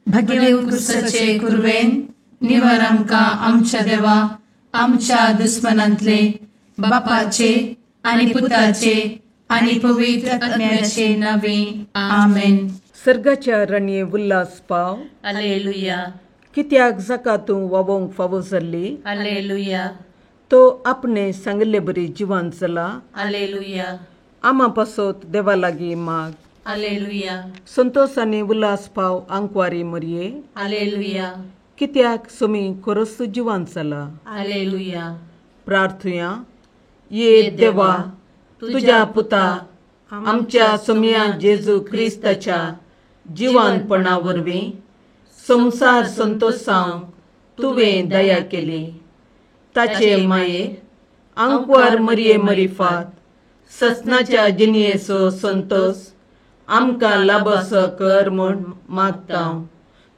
भगेवन क्रुसाचे कुरवेन निवार आमकां आमच्या देवा आमच्या दुस्मनांतले बापाचे आनी पुताचे आनी पवित्र आत्म्याचे नावे आमेन. सर्गाच्या राणये उल्हास पाव. हालेलुया. कित्याक जाका तूं वावोंक फावो जाल्ली. हालेलुया. तो आपणे सांगले बरी जिवान जाला. हालेलुया. आमा पासोत देवा लागीं माग. हालेलुया. संतोष आनी उल्हास पाव आंकवारी मरये. हालेलुया. कित्याक सोमी खरोच जिवान जाला. हालेलुया. प्रार्थुया. ये देवा, तुझ्या पुता आमच्या सोम्या जेजू क्रिस्ताच्या जिवानपणा वरवीं संसार संतोषांक तुवें दया केली. ताचे मायेक आंकवार मरये मरिफात ससनाच्या जिणयेचो संतोष आमकां लाबसो कर म्हूण मागता.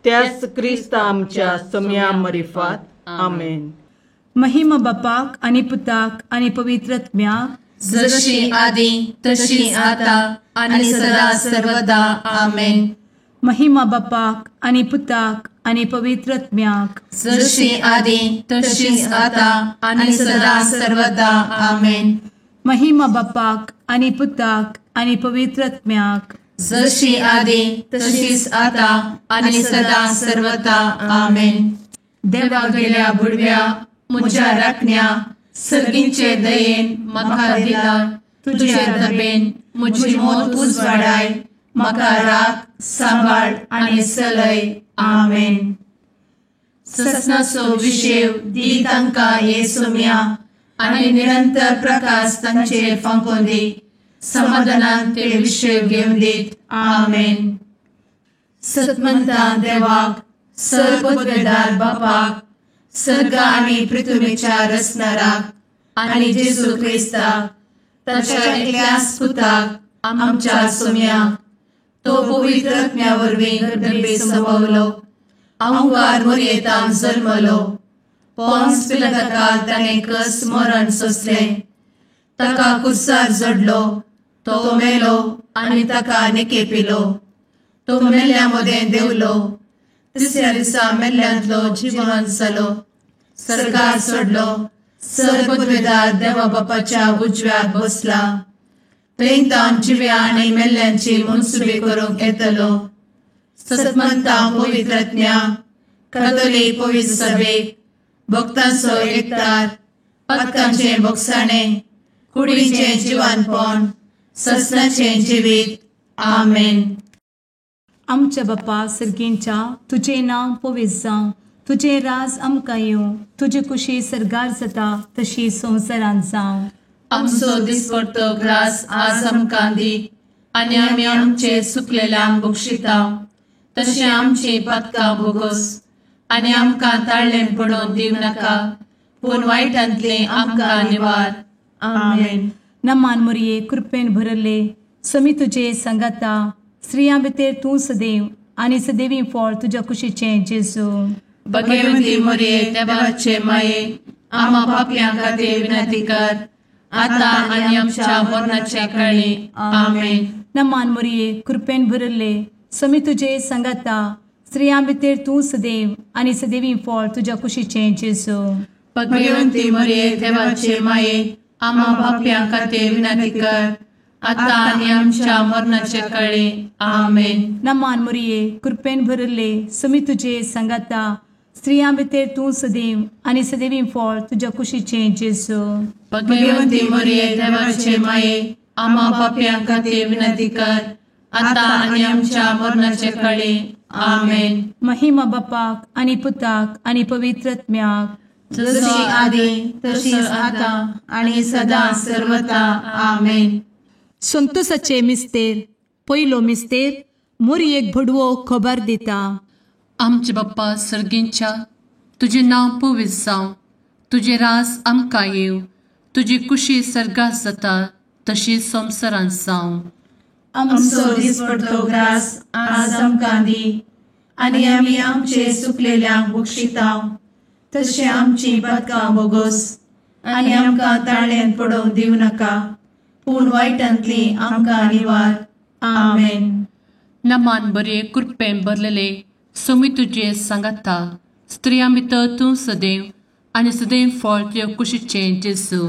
त्याच क्रिस्त आमच्या सोम्या मरिफात. आमेन. महिमा बापाक आनी पुताक आनी पवित्र आत्म्याक जशी आदी तशी आता आनी सदा सर्वदा आमेन. महिमा बापाक आनी पुताक आनी पवित्र आत्म्याक जशी आदी तशी आता आनी सदा सर्वदा आमेन. महिमा बापाक आनी पुताक आनी पवित्र आत्म्याक जशी आदी तशीच आता आनी सदा सर्वदा आमेन. देवा गेल्या बुडव्या म्हज्या राखण्या सर्गींचे दयेन म्हाका दिला. तुजे धबेन म्हजी मोत उजवाडाय. म्हाका राख, सांबाळ आनी चलय. आमेन. ससनाचो विशेव दी तांकां ये सोम्या आनी निरंतर प्रकाश तांचेर फांकोन दी. समाधानान ते विशेव घेवन दीत. आमेन. सतमंता देवाक, सर्वोपदवेदार बापाक, सर्ग आनी पृथ्वीच्या रचणाराक आनी जेजू क्रिस्ताक ताच्या एकल्याच पुताक आमच्या सोम्याक तो पवित्र आत्म्या वरवीं गर्भे संभवलो. आंकवार मरयेंत जल्मलो. पोंस पिलाताकाल ताणें कस मरण सोंसलें. ताका कुर्सार जडलो. तो मेलो आनी ताका निकेपिलो. तो मेल्ल्या मदें देंवलो. तिसऱ्या दिसा मेल्ल्यांतलो जिवंत जालो. सर्गार चडलो. सर्वोपदवेदार देवा बापाच्या उजव्याक बसला. थंय जिव्या आनी मेल्ल्यांची मनसुबी करूंक येतलो. सतमंता पवित्र आत्म्या, कातोलीक पवित्र सभेक, भक्तांचो एकठार, पातकांचे भोगसाणें, कुडीचें जिवानपण, ससनाचें जिवीत. आमेन. आमच्या बापा सर्गींच्या तुझें नांव पवित्र जावं. तुझें राज आमकां येवं. तुजी कुशी सर्गार जाता तशी संवसारांत जावं. आमचो दिसपडटो ग्रास आज आमकां दी. आनी आमी आमचे सुकलेल्यांक बक्षिता. तशें आमची पातकां भोगोस. आनी आमकां ताळ्ळें पडोवन दिव नाका. पूण वायटांतलें आमकां निवार. आमेन. नमान मरये कृपेन भरले समी तुजे सांगाता. स्त्रियां भितर तूं सदैव आनी सदैवी फळ तुज्या कुशीचें जेजू. भगवंती मरये देवाचे माये आमा पापयां खातीर विनंती कर. आता आनी आमच्या मरणाच्या काळी. आमेन. नमान मरये कृपेन भरले समी तुजे सांगाता. स्त्रियां भितर तूं सदैव आनी सदैवी फळ तुज्या कुशीचें जेजू. भगवंती मरये देवाचे माये आमा पापयां खातीर विनंती कर. आता आनी आमच्या मरणाच्या काळी. आमेन. नमान मरये कृपेन भरले समी तुजे सांगाता. स्त्रियां भितर तूं सदैव आनी सदैवी फळ तुज्या कुशीचें जेजू. भगवंती मरये देवाचे माये आमा पापयां खातीर विनंती कर. आता आनी आमच्या मरणाच्या काळी. आमेन. महिमा बापाक आनी पुताक आनी पवित्र आत्म्याक जशी आदी तशीच आता आनी सदा सर्वदा. आमेन. संतोषाचे मिस्तेर. पयलो मिस्तेर मोरयेक भडवो खबर दिता. आमचे बाप्पा सर्गींच्या तुझे नांव पवित्र जावं. तुजे रास आमकां येव. तुजी कुशी सर्गात जाता तशी संवसारांत जावं. आमचो दिसपडटो ग्रास आज आमकां दी. आनी आमी आमचे सुकलेल्यांक बक्षिता. तशें आमची पातकां भोगोस. आनी आमकां ताळ्ळें पडोवन दिव नाका. पूण वायटांतलीं आमकां निवार. आमेन. नमान बरे कृपेन भरलेले सोमी तुझे सांगाता स्त्रियां भितर तूं सदैव आनी सदैव फळ तुझ्या कुशीचें जेजू.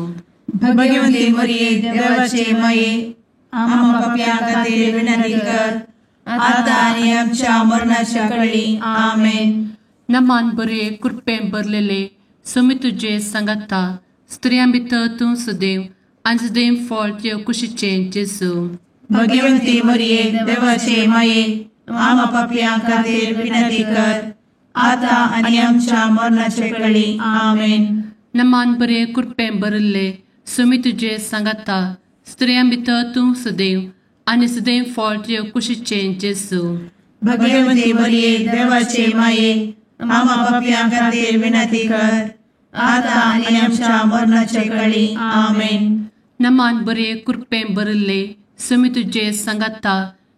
भाग्यवंती मरिये देवाचे माये आम्हा पाप्यां खातीर विनंती कर आता आनी आमच्या मरणाच्या काळी आमेन. नमान बरे कृपें भरलेले सोमी तुझे सांगाता स्त्रियां भितर तूं सदैव आनी सदैव फळ तुझ्या कुशीचें जेजू. भाग्यवंती मरिये देवाचे माये आम्हा पाप्यां खातीर विनंती कर आता आनी आमच्या मरणाच्या काळी आमेन. नमान बरे कृपें भरले सोमी तुझे सांगाता स्त्रियां भितर तूं सदैव आनी सदैव फळ तुझ्या कुशीचें जेजू. भाग्यवंती मरिये देवाचे माये आम्हा पाप्यां खातीर विनंती कर आता आनी आमच्या मरणाच्या काळी आमेन. नमान बरे कृपें भरले सोमी तुझे सांगाता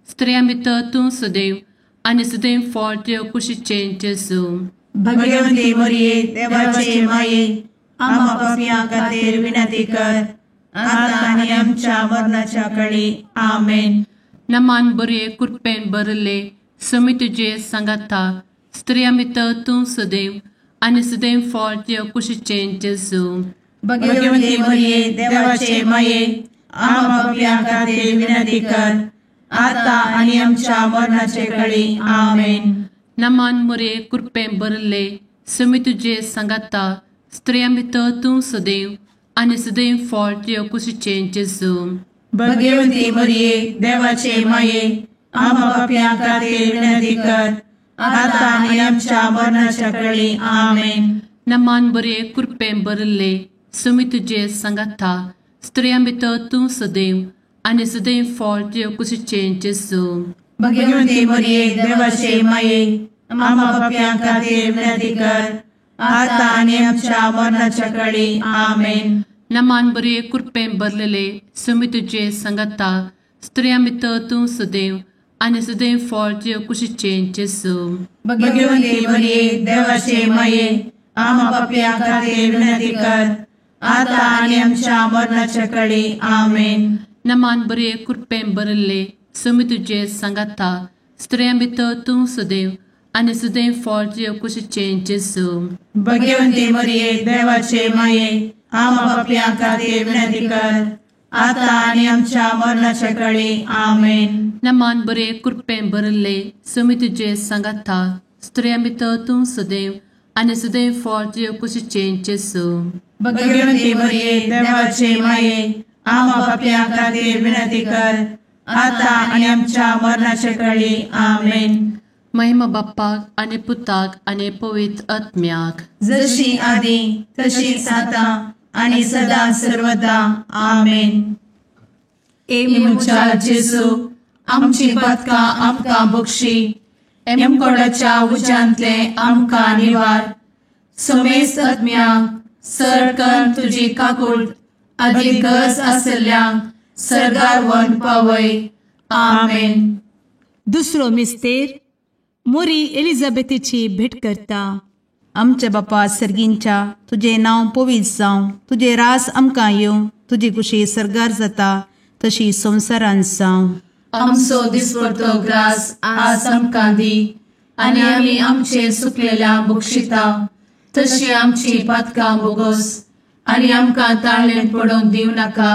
स्त्रियां भितर तूं सदैव आनी सदैव फळ तुझ्या कुशीचें जेजू. भाग्यवंती मरिये देवाचे माये आम्हा पाप्यां खातीर विनंती कर आता आनी आमच्या मरणाच्या काळी आमेन. नमान बरे कृपें भरले सोमी तुझे सांगाता स्त्रियां भितर तूं सदैव आनी सदैव फळ तुझ्या कुशीचें जेजू. भाग्यवंती मरिये देवाचे माये आम्हा पाप्यां खातीर विनंती कर आता आनी आमच्या मरणाच्या काळी आमेन. नमान बरे कृपें भरले सोमी तुझे सांगाता स्त्रियां भितर तूं सदैव आनी सदैव फळ तुझ्या कुशीचें जेजू. भाग्यवंती मरिये देवाचे माये आम्हा पाप्यां खातीर विनंती कर आता आनी आमच्या मरणाच्या काळी आमेन. नमान बरे कृपें भरले सोमी तुझे सांगाता स्त्रियां भितर तूं सदैव आनी सदैव फळ तुझ्या कुशीचें जेजू. भाग्यवंती मरिये देवाचे माये आम्हा पाप्यां खातीर विनंती कर आता आनी आमच्या मरणाच्या काळी आमेन. नमान बरे कृपें भरलेले सोमी तुझे सांगाता स्त्रियां भितर तूं सदैव आनी सदैव फळ तुझ्या कुशीचें जेजू. भाग्यवंती मरिये देवाचे माये आम्हा पाप्यां खातीर विनंती कर आता आनी आमच्या मरणाच्या काळी आमेन. नमान बरे कृपें भरले सोमी तुझे सांगाता स्त्रियां भितर तूं सदैव आनी सदैव फळ तुझ्या कुशीचें जेजू. भाग्यवंती मरिये देवाचे माये आम्हा पाप्यां खातीर विनंती कर आता आनी आमच्या मरणाच्या काळी आमेन. नमान बरे कृपें भरले सोमी तुझे सांगाता स्त्रियां भितर तूं सदैव आनी सदैव फळ तुझ्या कुशीचें जेजू. भाग्यवंती मरिये देवाचे माये आम्हा पाप्यां खातीर विनंती कर आता आनी आमच्या मरणाच्या काळी आमेन. महिमा बाप्पाक आनी पुताक आनी पवित्र आत्म्याक जशी आदी तशीच आता आनी सदा सर्वदा आमेन. मुचा जेजू आमची पदकां आमकां बक्षी एमकोडाच्या उज्यांतले आमकां निवार. समेस्त आत्म्यांक सडकन तुजी काकूट अधिक गरज आसल्ल्यांक सरगार व्हरून पावय. आमेन. दुसरो मिस्तेर मोरी एलिझाबेथीची भेट करता. आमच्या बापा सर्गींच्या तुझे नांव पवित्र जावं, तुझे रास आमकां येवं, तुजी कुशी सरगार जाता तशी संवसारांत जावं. आमचो दिसपडटो ग्रास आज आमकां दी आनी आमी आमचे सुकलेल्यांक बक्षिता तशी आमची पदकां बोगोस आनी आमकां ताळ्ळेन पडोवन दिव नाका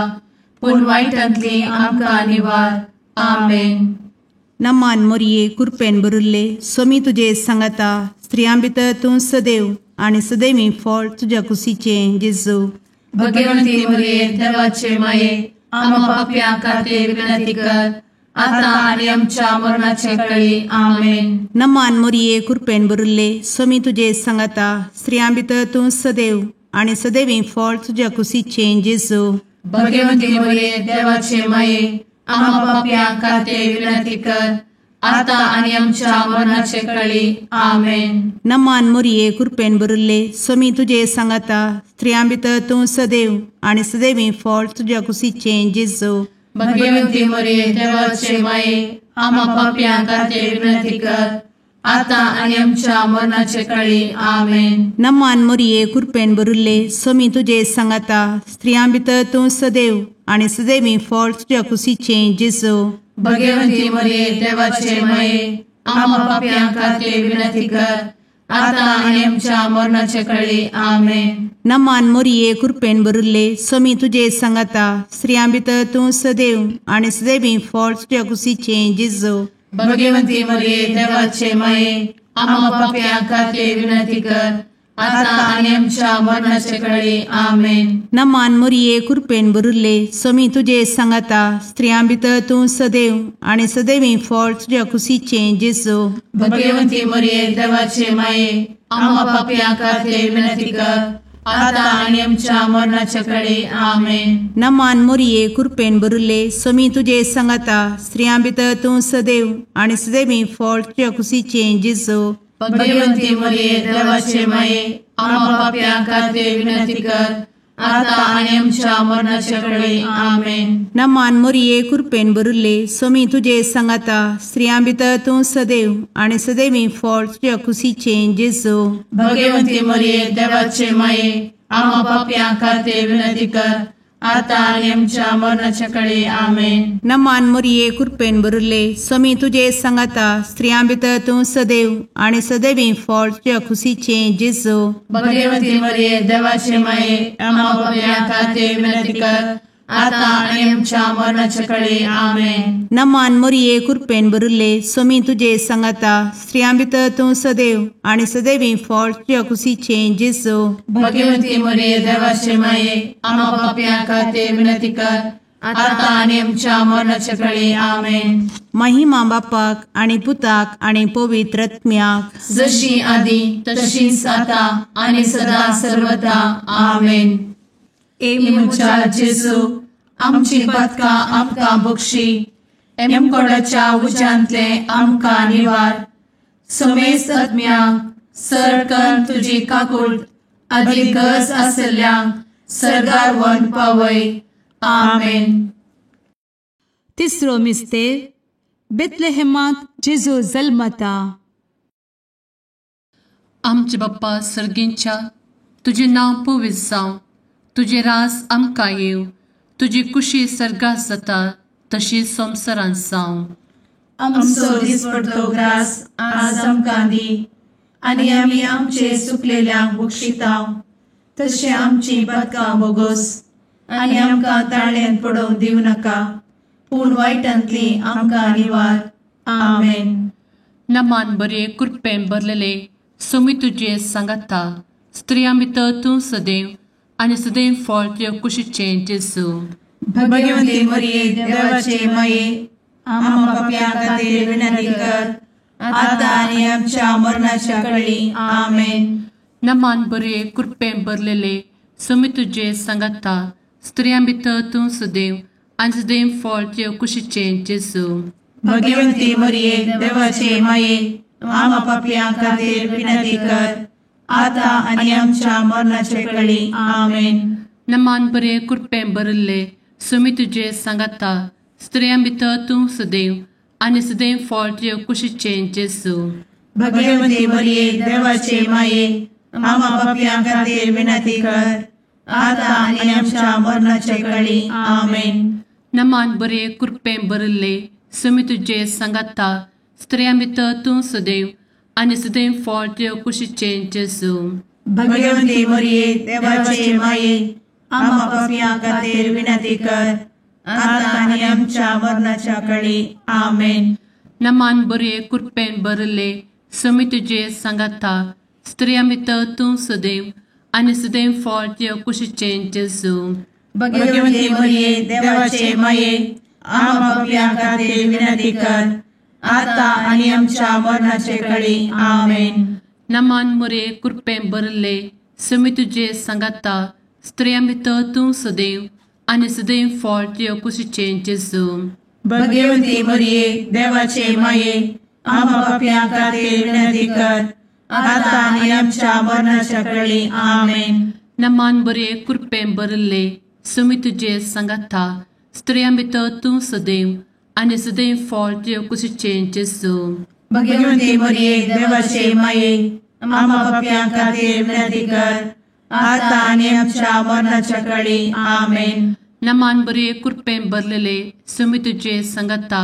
पूण वायटांतली आमकां निवार. आमेन. नमान मोरये कृपेन भरिल्ले सोमी तुजे सांगाता स्त्रियां भितर तूं सदैव आनी सदैवी फळ तुज्या कुशीचें जेजू. भाग्यवंती मरिये देवाचे माये आम्हा पाप्यां खातीर विनंती कर आता आनी आमच्या मरणाचे काळी. आमेन. नमान मोरये कृपेन भरिल्ले सोमी तुजे सांगाता स्त्रियां भितर तूं सदैव आनी सदैवी फळ तुज्या कुशीचें जेजू. भाग्यवंती मरिये देवाचे माये आम्हा पाप्यां खातीर विनंती कर आता आनी आमच्या मरणाचे काळी. आमेन. नमान मोरये कृपेन भरिल्ले सोमी तुजे सांगाता स्त्रियां भितर तूं सदैव आनी सदैवी फळ तुज्या कुशीचें जेजू. भाग्यवंती मरिये देवाचे माये आम्हा पाप्यां खातीर विनंती कर आता आनी आमच्या मरणाचे काळी. आमेन. नमान मोरये कृपेन भरिल्ले सोमी तुजे सांगाता स्त्रियां भितर तूं सदैव आनी सदैवी फळ तुज्या कुशीचें जेजू. भाग्यवंती मरिये देवाचे माये आम्हा पाप्यां खातीर विनंती कर, आता आनी आमच्या मरणाचे कळी. आमेन. नमान मोरये कृपेन बरुल्ले स्वामी तुझे सांगाता स्त्रियां भितर तूं सदैव आनी सदैवी फळ तुझ्या कुशीचे जेजो. भगवंती मरिये देवाचे माये, आम्हा पाप्यां खातीर विनंती कर, आता आनी आमच्या मरणाचे कळी. आमेन. नमान मोरये कृपेन बरुल्ले स्वामी तुझे सांगाता स्त्रियां भितर तूं सदैव आनी सदैवी फळ तुझ्या कुशीचे जेजो. भगवंती मरिये देवाचे माये, आम्हा पाप्यां खातीर विनंती कर, आता आनी आमच्या मरणाचे कळी. आमेन. नमान मोरये कृपेन बरुल्ले स्वामी तुझे सांगाता स्त्रियां भितर तूं सदैव आनी सदैवी फळ तुझ्या कुशीचे जेजो. भगवंती मरिये देवाचे माये, आम्हा पाप्यां खातीर विनंती कर, आता आनी आमच्या मरणाचे कळी. आमेन. नमान मोरये कृपेन बरुल्ले स्वामी तुझे सांगाता स्त्रियां भितर तूं सदैव आनी सदैवी फळ तुझ्या कुशीचे जेजो. भगवंती मरिये देवाचे माये, आम्हा पाप्यां खातीर विनंती कर, आता आनी आमच्या मरणाचे कळी. आमेन. नमान मोरये कृपेन बरुल्ले स्वामी तुझे सांगाता स्त्रियां भितर तूं सदैव आनी सदैवी फळ तुझ्या कुशीचे जेजो. भगवंती मरिये देवाचे माये, आम्हा पाप्यां खातीर विनंती कर, आता आनी आमच्या मरणाचे कळी. आमेन. नमान मोरये कृपेन बरुल्ले स्वामी तुझे सांगाता स्त्रियां भितर तूं सदैव आनी सदैवी फळ तुझ्या कुशीचे जेजो. भगवंती मरिये देवाचे माये, आम्हा पाप्यां खातीर विनंती कर, आता आनी आमच्या मरणाचे कळी. आमेन. महिमा बापाक आनी पुताक आनी पवित्र आत्म्याक, जशी आदी तशीच आता आनी सदा सर्वदा. आमेन. मुचा जेजू, आमची पदकां आमकां बक्षी, एमकोडाच्या उज्यांतले आमकां निवार. समेस्त आत्म्यांक सरकन तुजी काकूट, आदी गरज आसल्ल्यांक सरगार वन पावय. आमेन. तिसरो मिस्तेर बेतलेहेमांत जेजू जल्मता. आमचे बाप्पा सर्गींच्या तुझे नांव पवित्र जावं, तुझे राज आमकां येव, तुजी कुशी सर्गात जाता तशी संवसारांत जावं. आमचो दिसपडटो ग्रास आज आमकां दी, आनी आमी आमचे चुकलेल्यांक बक्षितांव, तशें आमची पदकां बोगोस आनी आमकां ताळ्यान पडोवंक दिवं नाका, पूण वायटांतली आमकां निवार. आमेन. नमान बरे कृपेन भरलेले स्वामी तुझे सांगाता स्त्रियां भितर तूं सदैव आनी सदैव फळ तुज्या कुशीचे जेजू. भगवंती मरिये देवाचे माये, आम्हा पाप्यां खातीर विनंती कर, आता आनी आमच्या मरणाच्या कळी. आमेन. नमान बरे कृपेन भरलेले स्वामी तुझे सांगाता स्त्रियां भितर तूं सदैव आनी सदैव फळ तुज्या कुशीचे जेजू. भगवंती मरिये देवाचे माये, आम्हा पाप्यां खातीर विनंती कर, आता आनी आमच्या मरणाचे कळी. आमेन. नमान बरे कृपेन भरले स्वामी तुझे सांगाता स्त्रियां भितर तूं सदैव आनी सदैव फळ तुज्या कुशीचे जेजू. भगवंती मरिये देवाचे माये, आम्हा पाप्यां खातीर विनंती कर, आता आनी आमच्या मरणाचे कळी. आमेन. नमान बरे कृपेन भरले स्वामी तुझे सांगाता स्त्रियां भितर तूं सदैव आनी सदैव फळ तुज्या कुशीचे जेजू. भगवंती मरिये देवाचे माये, आम्हा पाप्यां खातीर विनंती कर, आता आनी आमच्या मरणाच्या कळी. आमेन. नमान बरे कृपेन भरले स्वामी तुझे सांगाता स्त्रियां भितर तूं सदैव आनी सदैव फळ तुज्या कुशीचे जेजू. भगवंती मरिये देवाचे माये, आम्हा पाप्यां खातीर विनंती कर, आता आनी आमच्या मरणाचे कळी. आमेन. नमान बरे कृपेन भरले स्वामी तुझे सांगाता स्त्रियां भितर तूं सदैव आनी सदैव फळ तुज्या कुशीचे जेजू. भगवंती मरिये देवाचे माये, आम्हा पाप्यां खातीर विनंती कर, आता आनी आमच्या मरणाच्या कळी. आमेन. नमान बरे कृपेन भरले स्वामी तुझे सांगाता स्त्रियां भितर तूं सदैव आनी सदैव फळ तुज्या कुशीचे जेजू. भगवंती मरिये देवाचे माये, आम्हा पाप्यां खातीर विनंती कर, आता आनी आमच्या मरणाच्या कळी. आमेन. नमान बरे कृपेन भरलेले स्वामी तुझे सांगाता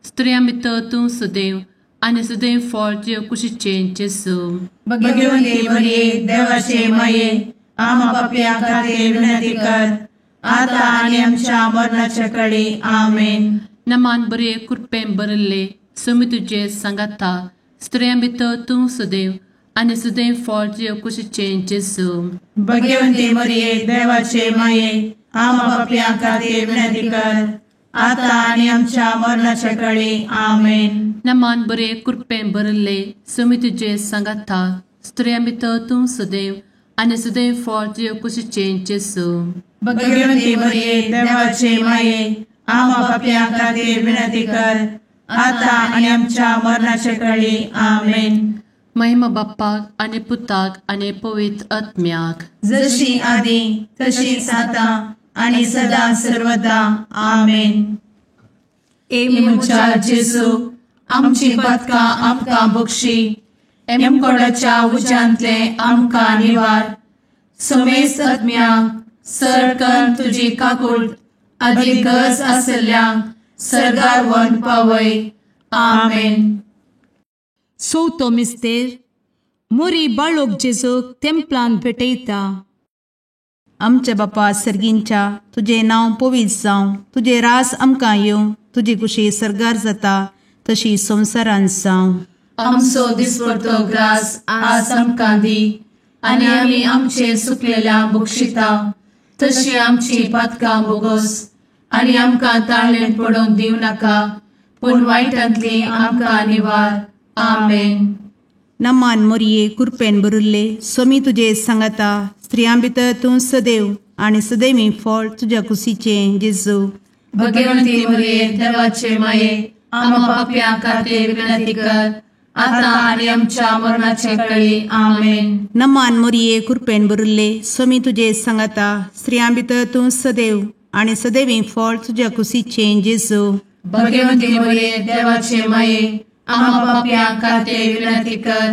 स्त्रियां भितर तूं सदैव आनी सदैव फळ तुजे कुशीचें जेजू. भाग्यवंती मरिये देवाचे माये आम्हा पापया खातीर विनंती कर आता आनी आमच्या मरणाच्या काळी आमेन. नमान बरे कृपेन बरले समी तुजे सांगाता स्त्रियां भितर तूं सदैव आनी सदैव फळ तुजे कुशीचें जेजू. भाग्यवंती मरिये देवाचे माये आम्हा पापया खातीर विनंती कर आता आनी आमच्या मरणाच्या काळी आमेन. नमान बरे कृपेन बरले समी तुजे सांगाता स्त्रियां भितर तूं सदैव आनी सदैव फळ तुजे कुशीचें जेजू. भाग्यवंती मरिये देवाचे माये आम्हा पापया खातीर विनंती कर आता आनी आमच्या मरणाच्या काळी आमेन. महिमा बाप्पाक आनी पुताक आनी पवित्र आत्म्याक जशी आदी तशीच आता आनी सदा सर्वदा आमेन. इमुच्या जेजू आमची पदकां आमकां बक्षी एमकोडाच्या उज्यांतले आमकां निवार. समेस्त आत्म्यांक सरकन तुजी काकूळ अधिक गरज आसल्ल्यांक सरगार वन पावय. आमेन. चवथो मिस्तेर मोरी बाळोक जेजूक तेंपलान भेटयता. आमच्या बापा सर्गींच्या तुझे नांव पवित्र जावं, तुझे रास आमकां येवं, तुजी कुशी सरगार जाता तशी संवसारांत जावं. आमचो दिसपडटो ग्रास आज आमकां दी आनी आमी आमचे सुकलेल्यांक बक्षिता तशी आमची पदकां बोगोस आनी आमकां ताळ्ळेन पडोवन दिव नाका पूण वायटांतली आमकां निवार. आमेन. नमान मोरये कृपेन बरुल्ले समी तुजे सांगाता स्त्रियां भितर तूं सदैव आनी सदैवी फळ तुज्या कुशीचें जेजू. भाग्यवंती मरिये देवाचे माये आम्हा पापया खातीर विनंती कर आता आनी आमच्या मरणाचे काळी आमेन. नमान मोरये कृपेन बरुल्ले समी तुजे सांगाता स्त्रियां भितर तूं सदैव आनी सदैवी फळ तुज्या कुशीचें जेजू. भाग्यवंती मरिये देवाचे माये आम्हा पापया खातीर विनंती कर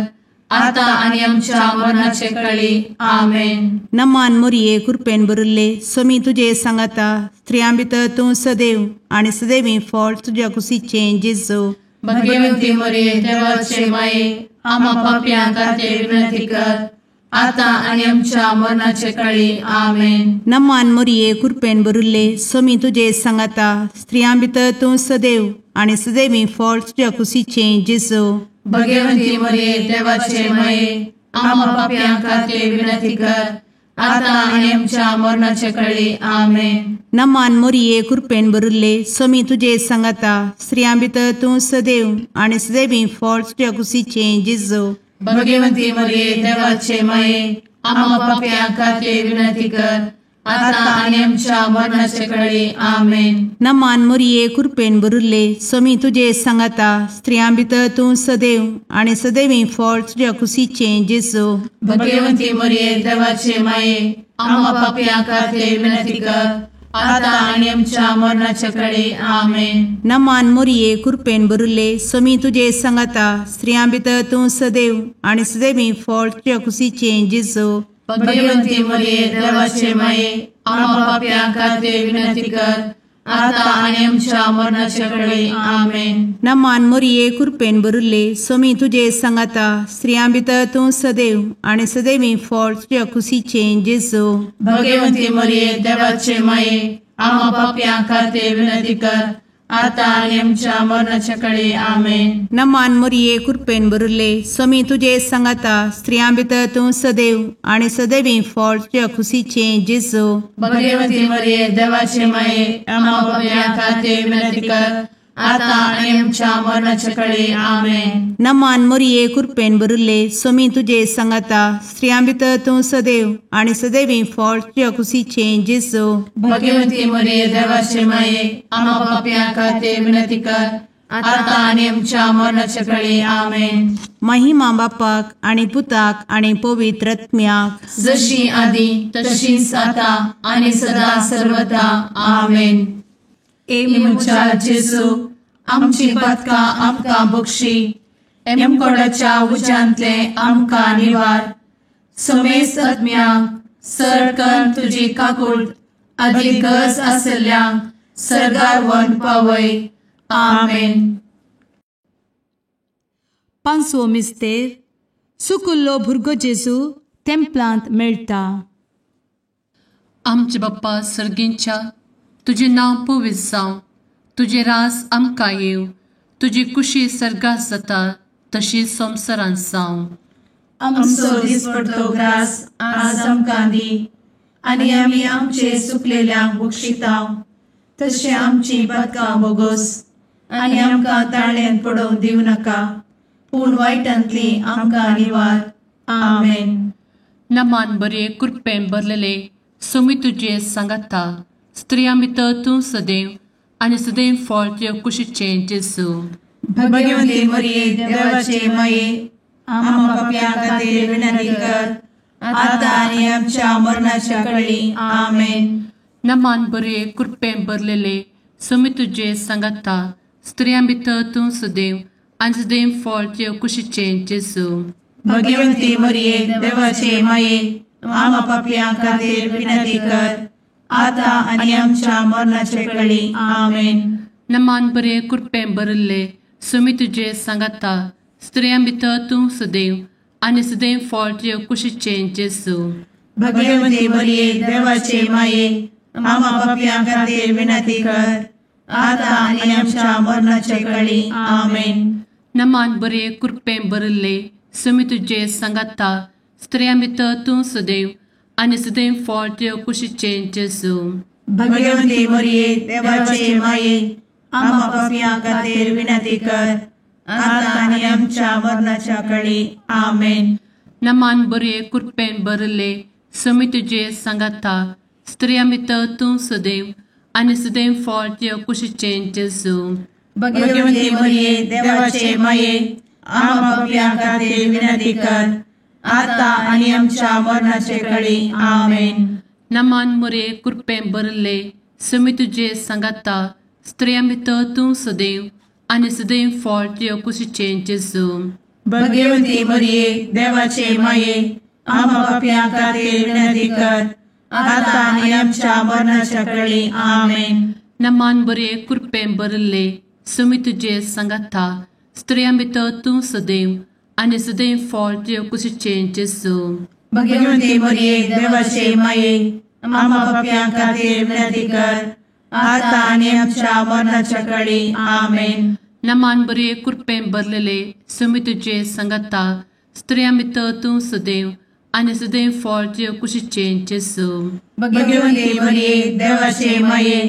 आता आनी आमच्या मरणाचे काळी आमेन. नमान मोरये कृपेन बरुल्ले समी तुजे सांगाता स्त्रियां भितर तूं सदैव आनी सदैवी फळ तुज्या कुशीचें जेजू. भाग्यवंती मरिये देवाचे माये आम्हा पापया खातीर विनंती कर आता आनी आमच्या मरणाचे काळी आमेन. नमान मोरये कृपेन बरुल्ले समी तुजे सांगाता स्त्रियां भितर तूं सदैव आनी सदैवी फळ तुज्या कुशीचें जेजू. भाग्यवंती मरिये देवाचे माये आम्हा पापया खातीर विनंती कर आता आनी आमच्या मरणाचे काळी आमेन. नमान मोरये कृपेन बरुल्ले समी तुजे सांगाता स्त्रियां भितर तूं सदैव आनी सदैवी फळ तुज्या कुशीचें जेजू. भाग्यवंती मरिये देवाचे माये आम्हा पापया खातीर विनंती कर आता आनी आमच्या मरणाचे काळी आमेन. नमान मोरये कृपेन बरुल्ले समी तुजे सांगाता स्त्रियां भितर तूं सदैव आनी सदैवी फळ तुज्या कुशीचें जेजू. भाग्यवंती मरिये देवाचे माये आम्हा पापया खातीर विनंती कर आता आनी आमच्या मरणाच्या काळी आमेन. नमान मोरये कृपेन बरुल्ले समी तुजे सांगाता स्त्रियां भितर तूं सदैव आनी सदैवी फळ तुज्या कुशीचें जेजू. भाग्यवंती मरिये देवाचे माये आम्हा पापया खातीर विनंती कर आता आनी आमच्या मरणाच्या काळी आमेन. नमान मोरये कृपेन बरुल्ले समी तुजे सांगाता स्त्रियां भितर तूं सदैव आनी सदैवी फळ तुज्या कुशीचें जेजू. भाग्यवंती मरिये देवाचे माये आम्हा पापया खातीर विनंती कर आता आनी आमच्या मरणाच्या काळी आमेन. नमान मोरये कृपेन बरुल्ले समी तुजे सांगाता स्त्रियां भितर तूं सदैव आनी सदैवी फळ तुज्या कुशीचें जेजू. भाग्यवंती मरिये देवाचे माये आम्हा पापया खातीर विनंती कर आता आनी आमच्या मरणाच्या काळी आमेन. नमान मोरये कृपेन बरुल्ले समी तुजे सांगाता स्त्रियां भितर तूं सदैव आनी सदैवी फळ तुज्या कुशीचें जेजू. भाग्यवंती मरिये देवाचे माये आम्हा पापया खातीर विनंती कर आता आनी आमच्या मरणाच्या काळी आमेन. महिमा बापाक आनी पुताक आनी पवित्र आत्म्याक जशी आदी तशीच आता आनी सदा सर्वदा आमेन. इमुच्या जेजू आमची पदकां आमकां बक्षी एमकोडाच्या उज्यांतले आमकां निवार. समेस्त आत्म्यांक सरकन तुजी काकूळ अधिक गरज आसल्ल्यांक सरगार वन पावय. आमेन. 5वो मिस्तेर सुकुल्लो भुरगो जेजू तेंपलांत मेळटा. आमचे बाप्पा सर्गींच्या, तुझे नांव पवित्र जावं, तुझे रास आमकां येव, तुजी कुशी सर्गात जाता तशी संवसारांत जावं. आमचो दिसपडटो ग्रास आज आमकां दी, आनी आमी आमचे सुकलेल्यांक बक्षितांव. तशें आमची बदकां बोगोस आनी आमकां ताळ्यान पडोवंक दिवं नाका, पूण वायटांतली आमकां निवार. आमेन. नमान बरे कृपेन भरलेले सोमी तुजे सांगाता, स्त्रियां भितर तूं सदैव आनी सदैव फळ तुज्या कुशीचें जेजू. भगवंती मरिये देवाचे माये, आम्हा पाप्यां खातीर विनंती कर, आतां आनी आमच्या मरणाच्या कळी. आमेन. नमान बरे कृपेन भरलेले सोमी तुजे सांगाता, स्त्रियां भितर तूं सदैव आनी सदैव फळ तुज्या कुशीचें जेजू. भगवंती मरिये देवाचे माये, आम्हा पाप्यां खातीर विनंती कर, आतां आनी आमच्या मरणाचे कळी. आमेन. नमान बरे कृपेन भरले सोमी तुजे सांगाता, स्त्रियां भितर तूं सदैव आनी सदैव फळ तुज्या कुशीचें जेजू. भगवंती मरिये देवाचे माये, आम्हा पाप्यां खातीर विनंती कर, आतां आनी आमच्या मरणाचे कळी. आमेन. नमान बरे कृपेन भरले सोमी तुजे सांगाता, स्त्रियां भितर तूं सदैव आनी सदैव फळ तुज्या कुशीचें जेजू. भगवंती मरिये देवाचे माये, आम्हा पाप्यां खातीर विनंती कर, आतां आनी आमच्या मरणाच्या कळी. आमेन. नमान बरे कृपेन भरले सोमी तुजे सांगाता, स्त्रियां भितर तूं सदैव आनी सदैव फळ तुज्या कुशीचें जेजू. भगवंती मरिये देवाचे माये, आम्हा पाप्यां खातीर विनंती कर, आतां आनी आमच्या मरणाचे कळी. आमेन. नमान बरे कृपेन भरले सोमी तुजे सांगाता, स्त्रियां भितर तूं सदैव आनी सदैव फळ तुज्या कुशीचें जेजू. भगवंती मरिये देवाचे माये, आम्हा पाप्यां खातीर विनंती कर, आतां आनी आमच्या मरणाच्या कळी. आमेन. नमान बरे कृपेन भरले सोमी तुजे सांगाता, स्त्रियां भितर तूं सदैव आनी सदैव फळ तुज्या कुशीचें जेजू. भगवंती मरिये देवाचे माये, आम्हा पाप्यां खातीर विनंती कर, आतां आनी आमच्या मरणाच्या कळी. आमेन. नमान बरे कृपेन भरलेले सोमी तुजे सांगाता, स्त्रियां भितर तूं सदैव आनी सदैव फळ तुज्या कुशीचें जेजू. भगवंती मरिये देवाचे माये,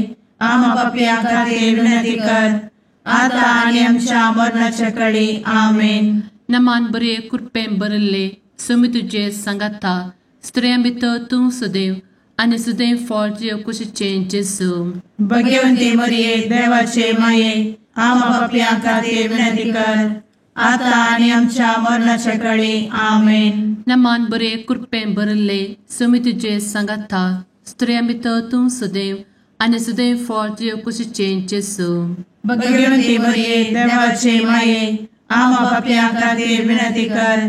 आम्हा पाप्यां खातीर विनंती कर, आतां आनी आमच्या मरणाच्या कळी. आमेन. नमान बरे कृपेन भरले सोमी तुजे सांगाता, स्त्रियां भितर तूं सदैव आनी सदैव फळ तुज्या कुशीचें जेजू. भगवंती मरिये देवाचे माये, आम्हा पाप्यां खातीर विनंती कर, आतां आनी आमच्या मरणाच्या कळी. आमेन. नमान बरे कृपेन भरले सोमी तुजे सांगाता, स्त्रियां भितर तूं सदैव आनी सदैव फळ तुज्या कुशीचें जेजू. भगवंती मरिये देवाचे माये, आम्हा पाप्यां खातीर विनंती कर,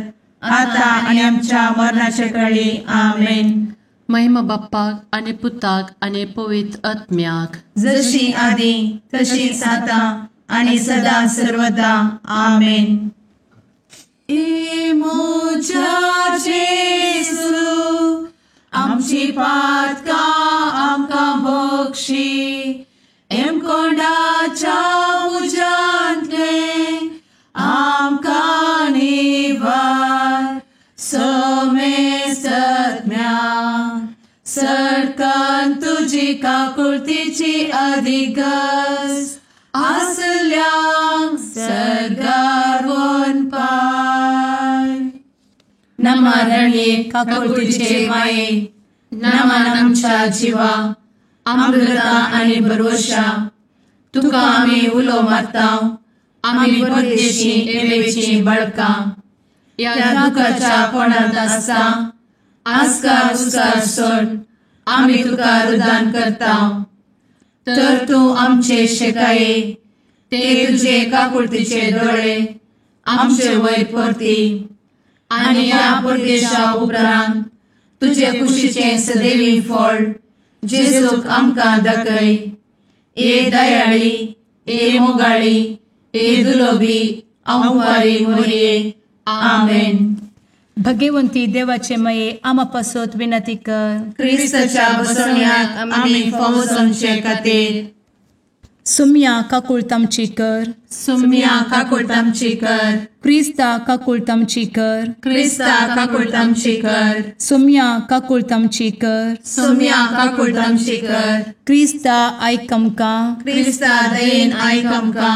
आतां आनी आमच्या मरणाच्या कळी. आमेन. महिमा बाप्पाक आनी पुताक आनी पवित्र आत्म्याक, जशी आदी तशीच आतां आनी सदां सर्वदा. आमेन. मोच्या जेजू, आमची पातकां आमकां बक्षी, कोंडाच्या उजांतले आमकां निवार. सोमे सत्म्या सडकान तुजी काकुळतीची अधिगस, आसल्यांक सर्गार वन पाय. नमारणी काकुळतीचे माये, नमान आमच्या जिवा, अमृता आनी भरवशा, तुका आमी उलो मारतांव. आमी परदेशी एवेची बळकां, या दुखाच्या कोणांत आसता, आस्कार उस्कार सोड, आमी तुका रुदान करतांव. तर तूं आमचे शेकाये, ते तुजे काकुळतीचे दोळे आमचे वयर परती. आनी ह्या परदेशा उपरांत तुजे कुशीचें सदैवी फळ जेजूक आमकां दाखय. ए दयाळी, ए मोगाळी, ए दुलोबी, अंकुरी मोरये आमेन. भगवंती देवाचे माये आम्हा पासत विनंती कर. क्रिस्ताच्या बसवण्यात आम्ही फावोसमचे खातीर सुम्या काकुळतामची कर. सुम्या काकुळतामची कर. क्रिस्ता काकुळतामची कर. क्रिस्ता काकुळतामची कर. सुम्या काकुळतामची कर. सुम्या काकुळतामची कर. क्रिस्ता आयकमका. क्रिस्ता दयेन आयकमका.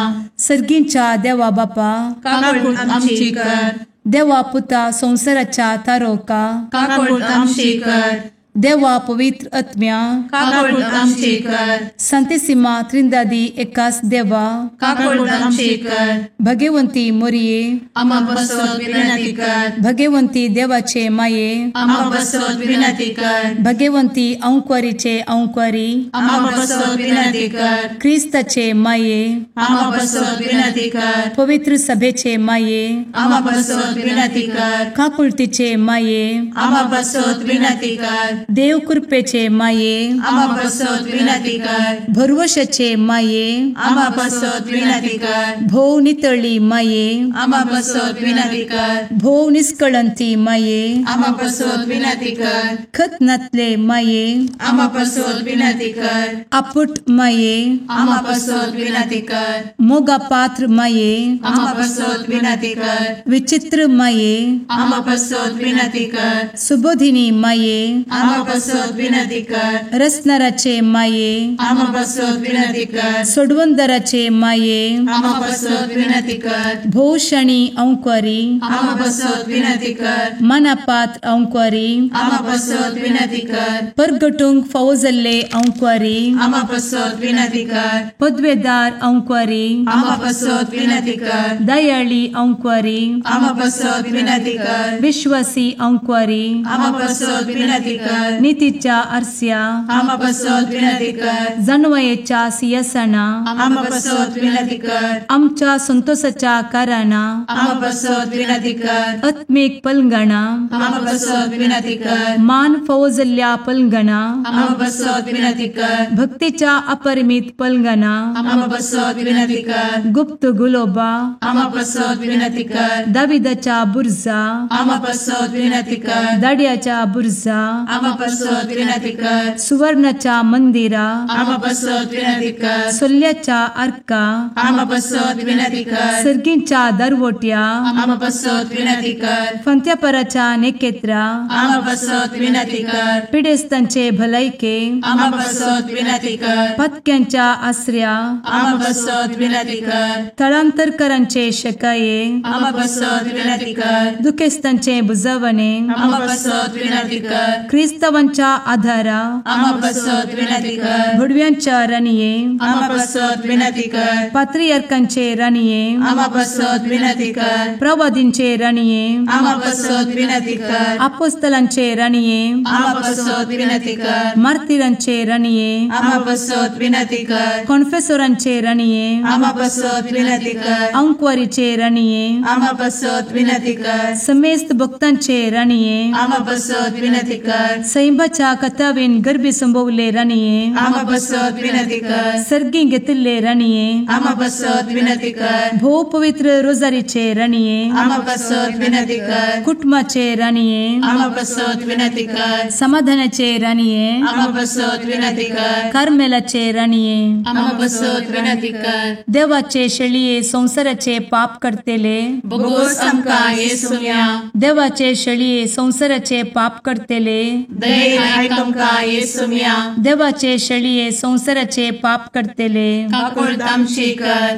सर्गींच्या देवा बापा काकुळतामची कर. देवा पुता संसाराच्या तारोका. काकुळतामची कर. देवा पवित्र आत्म्या काकुळतामची कर. संतेसिमा त्रिंदादी एकाच देवा काकुळतामची कर. भगवंती मोरये आम्हा बसवत विनंती कर. भगवंती देवाचे माये आम्हा बसवत विनंती कर. भगवंती अंकुरीचे अंकुरी आम्हा बसवत विनंती कर. ख्रिस्ताचे माये आम्हा बसवत विनंती कर. पवित्र सभेचे माये आम्हा बसवत विनंती कर. काकुळतीचे माये आम्हा बसवत विनंती कर. देव कृपेचे माये आम्हा बसवत विनंती कर. भरवशाचे माये आम्हा बसवत विनंती कर. भोव नितळी माये आम्हा बसवत विनंती कर. भोव निष्कळंती माये आम्हा बसवत विनंती कर. खत नातले माये आम्हा बसवत विनंती कर. आपुट माये आम्हा बसवत विनंती कर. मोगा पात्र माये आम्हा बसवत विनंती कर. विचित्र माये आम्हा बसवत विनंती कर. सुबोधिनी माये आम्हा बसवत विनंती कर. रसनाराचे माये आम्हा बसवत विनंती कर. सोडवंदराचे माये आम्हा बसवत विनंती कर. भोषणी अंकुरी आम्हा बसवत विनंती कर. मनापात्र अंकुरी आम्हा बसवत विनंती कर. परगटुंग फौजल्ले अंकुरी आम्हा बसवत विनंती कर. पदवेदार अंकुरी आम्हा बसवत विनंती कर. दयाळी अंकुरी आम्हा बसवत विनंती कर. विश्वासी अंकुरी आम्हा बसवत विनंती कर. नीतीच्या आरस्या आम्हा बसवत विनंती कर. जणवयेच्या सिंहासना आम्हा बसवत विनंती कर. आमच्या संतोषाच्या कारणा आम्हा बसवत विनंती कर. आत्मिक पलंगणा आम्हा बसवत विनंती कर. मान फौजल्या पलंगणा आम्हा बसवत विनंती कर. भक्तीच्या अपरिमित पलंगणा आम्हा बसवत विनंती कर. गुप्त गुलोबा आम्हा बसवत विनंती कर. दाविदाच्या बुरजा आम्हा बसवत विनंती कर. दाडियाच्या बुरजा आम्हा बसवत विनंती कर. सुवर्णाच्या मंदिरा आम्हा बसवत विनंती कर. सोल्याच्या अर्का आम्हा बसवत विनंती कर. सर्गींच्या दरवोट्या आम्हा बसवत विनंती कर. फंत्यापराच्या नेकेत्रा आम्हा बसवत विनंती कर. पिडेस्तांचे भलायके आम्हा बसवत विनंती कर. पथक्यांच्या आश्रया आम्हा बसवत विनंती कर. स्थळांतरकरांचे शकाये आम्हा बसवत विनंती कर. दुखेस्तांचे बुजावणे आम्हा बसवत विनंती कर. ख्रिस्तवांच्या आधारा आम्हा बसवत विनंती कर. भुडव्यांच्या राणीये आम्हा बसवत विनंती कर. पात्रियार्कांचे राणीये आम्हा बसवत विनंती कर. प्रवादींचे राणीये आम्हा बसवत विनंती कर. अपोस्तलांचे राणीये आम्हा बसवत विनंती कर. मार्तिरांचे राणीये आम्हा बसवत विनंती कर. कॉन्फेसोरांचे राणीये आम्हा बसवत विनंती कर. अंकुरीचे राणीये आम्हा बसवत विनंती कर. समेस्त भक्तांचे राणीये आम्हा बसवत विनंती कर. सैंबाच्या कथावेन गर्भी संभवले राणीये आम्हा बसवत विनंती कर. सर्गी घेतले राणीये आम्हा बसवत विनंती कर. भो पवित्र रोजारीचे राणीये आम्हा बसवत विनंती कर. कुटुंबाचे राणीये आम्हा बसवत विनंती कर. समाधानाचे राणीये आम्हा बसवत विनंती कर. कार्मेलाचे राणीये आम्हा बसवत विनंती कर. देवाचे शेळीये संसाराचे पाप करतेले बोगोस आमका येसुम्या. देवाचे शेळीये संसाराचे पाप करतेले दयेन आयकमका येसुम्या. देवाचे शेळीये संसाराचे पाप करतेले काकुळतामची कर.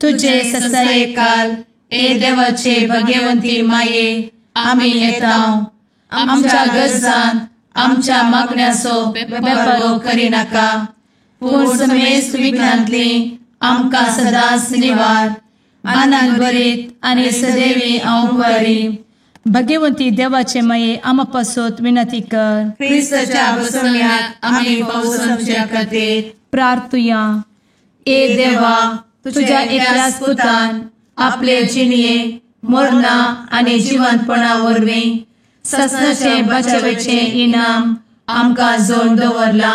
तुझे ससाये काल ए देवाचे भगवंती माये आम्ही येताव. आमच्या गरजांत आमच्या मागण्याचो बेपारो करी नाका. पूण समेस्त विघ्नांतली आमकां सदांच निवार. आनंद भरीत आनी सदैवी अंकुरी. भगवंती देवाचे माये आम्हा पासत विनंती कर. ख्रिस्ताच्या बसवण्यात आम्ही फावोसमच्या खातीर प्रार्थुया. ए देवा तुझ्या एकल्याच पुतान आपले जिणये मरणा आनी जिवंतपणा वरवीं ससनाचे बचावेचे इनाम आमकां जोड दवरला.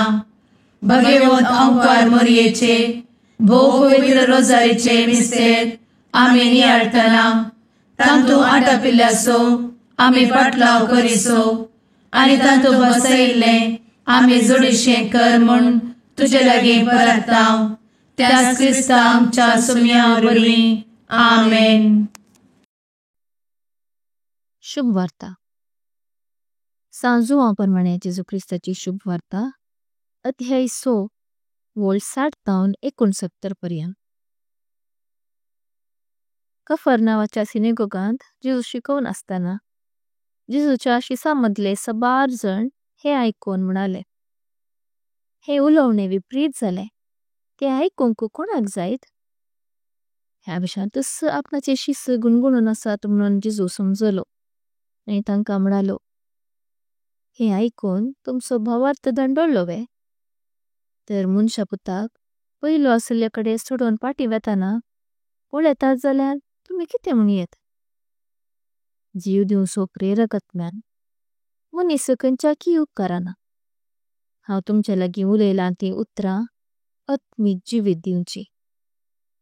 भगवंत अंकुर मोरयेचे भोव पवित्र रोजारीचे मिस्तेर आमी नियाळटना तांतू आटपिल्ल्यासो आमी पाटलाव करिसो आनी तांतू बसयिल्ले आमी जोडिशें कर म्हूण तुजे लागीं परतांव. त्याच क्रिस्ता आमच्या सुम्या वरवीं. आमेन. शुभ वार्ता. सांजुआ प्रमाणे जेजू क्रिस्ताची शुभ वार्ता अध्याय 6 वोळ 60 तावन 69 पर्यंत. कफरनावाच्या सिनेगोगांत जेजू शिकवून असताना जेजूच्या शिसामदले सबार जण हे आयकून म्हणाले, हे उलोवणे विपरीत जाले. ते आयकूंक कोणाक जायत? ह्या विशांतच आपणाचे शिस गुणगुणून आसात म्हणून जेजू समजलो आनी तांकां म्हणालो, हे आयकून तुमचो भावार्थ दंडोरलो वे? तर मनशा पुताक पयलो आसले कडेन सोडून पाटी वेताना पळयतात जाल्यार तुमी कितें म्हणयेत? जीव दिवचो प्रेरक आत्म्यान मनीस खंयच्याकी उपकारना. हांव तुमच्या लागीं उलयलां ती उतरां आत्मीक जिवीत दिवची.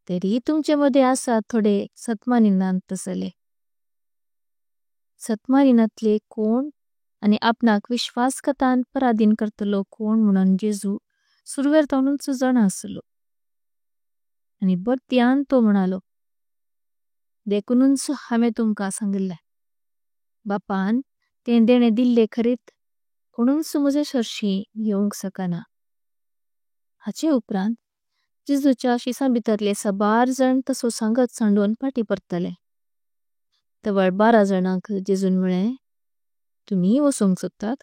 तरी तुमचे मदें आसात थोडे सतमानिनांत तसले. सतमानिनांतले कोण आनी आपणाक विश्वासघातान पराधीन करतलो कोण म्हणून जेजू सुरवेर तावनूच जाणा आसलो. आनी बर्त्यान तो म्हणालो, देखूनच हांवें तुमकां सांगले, बापान तें देणे दिल्ले खरीत कोणूच म्हजे शर्शी येवंक शकना. हाचे उपरांत जेजूच्या शिसां भितरले सबार जण तसो सांगत सांडून पाटी परतले. तवळ 12 जणांक जेजून म्हळें, तुमी वचूंक सोदतात?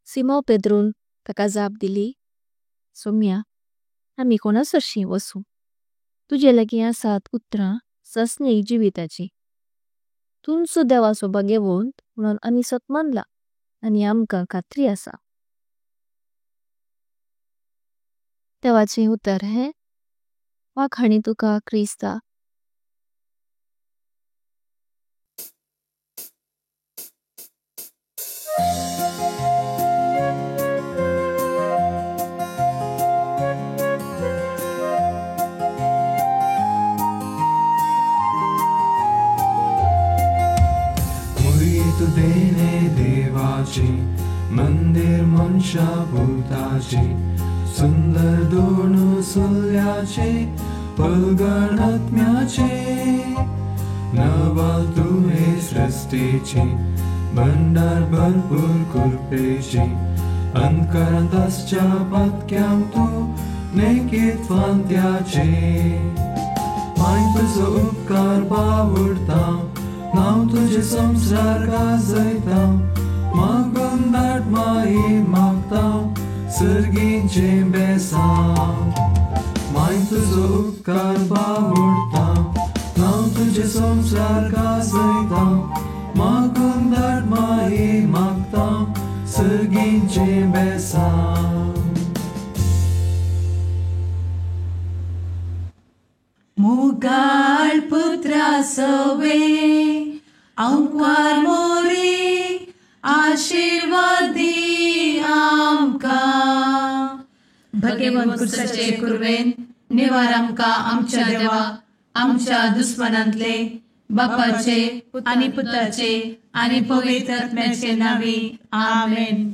सिमोन पेद्रून ताका जाप दिली, सोम्या, आमी कोणा सरशी वसू? तुजे लागीं आसात उतरां सस्नेक जिविताची. तुमचो देवाचो भाग्यवंत म्हणून आमी सतमानला आनी आमकां खात्री आसा. देवाचें उतर हें वाखाणी तुका क्रिस्ता. तू देणे देवाचे मंदिर मनशा भूताचे सुंदर दोन सुल्याचे पलगण आत्म्याचे नवल तू हे सृष्टीचे भंडार भरपूर कृपेचे अंधकारांत आसच्या पातक्यां तू नेकीत फांत्याचे माय तुजो उपकार बावडता नाव तुझे संसार गाजयता मागून दाट माई मागता सर्गीचे बेसांव माय तुजो उपकार बावडता नाव तुझे संसार गाजयता मागून दाट माई मागता सर्गीचे बेसांव. मुगाळ पुत्रा सवे अंकार मोरी आशीर्वादी आमकां. भगवंत कुर्साचे कुरवेन निवार आमकां आमच्या देवा आमच्या दुस्मनांतले बापाचे आनी पुताचे आनी पवित्र आत्म्याचे नावी. आमेन.